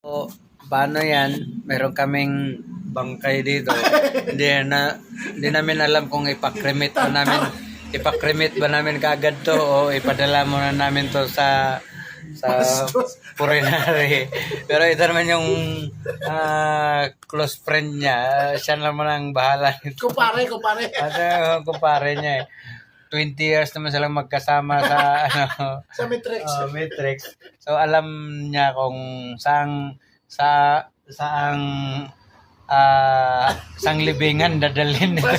O, paano yan? Meron kaming bangkay dito. Hindi namin alam kung ipakremate ba namin kaagad to o ipadala muna namin to sa Purinari. Pero ito naman yung close friend niya. Siya naman ang bahala nito. Kumpare. Kumpare niya eh. 20 years naman silang magkasama sa Sa Matrix. Matrix. So alam niya kung saang libingan dadalhin nito.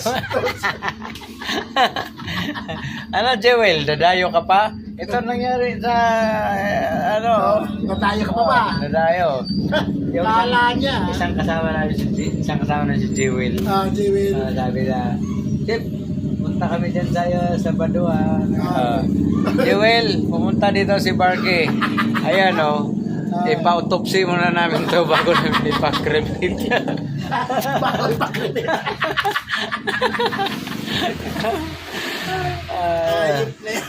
Ano, Jewel, dadayo ka pa? Ito nangyari sa Natayo ka pa ba? Dadayo. Kala niya. Isang kasama na si Jewel. Jewel. Sabi na, Chip, punta kami dyan sa Badua. Jewel, pumunta dito si Barky. Ayan ipa-autopsy muna namin to bago namin ipakremate. Bago ipakremate.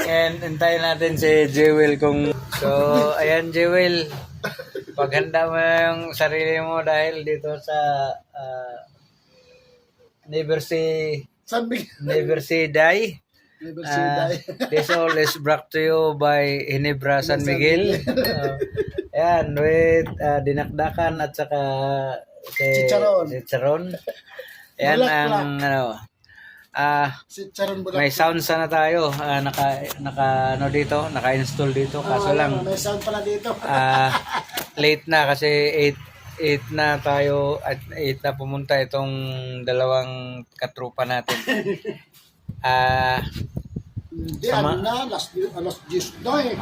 And hintayin natin si Jewel kung... So, ayan Jewel. Paghanda mo yung sarili mo dahil dito sa Never Say Die. This all is brought to you by Hinebra San Miguel. Ayan, with dinakdakan at saka chicharon. Ayan ang may sound sana tayo. Naka-install dito. Kaso lang may sound pala dito. late na kasi 8 na tayo at 8 na pumunta itong dalawang katrupa natin. Alas 10 na eh.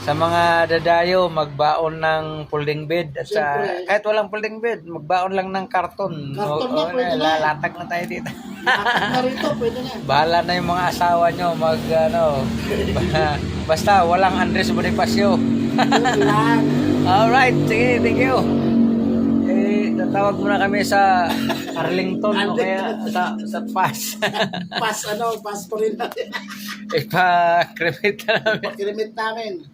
Sa mga dadayo, magbaon ng folding bed at kahit walang folding bed, magbaon lang ng karton. Pwede na. Lalatag na tayo dito. Narito, pwede na. Bahala na yung mga asawa nyo basta walang Andres Bonifacio. Alright, sige, thank you. Tatawag muna kami sa Arlington o kaya sa PAS. Pass po rin natin. Ipa-cremate na namin. Pakiremit namin.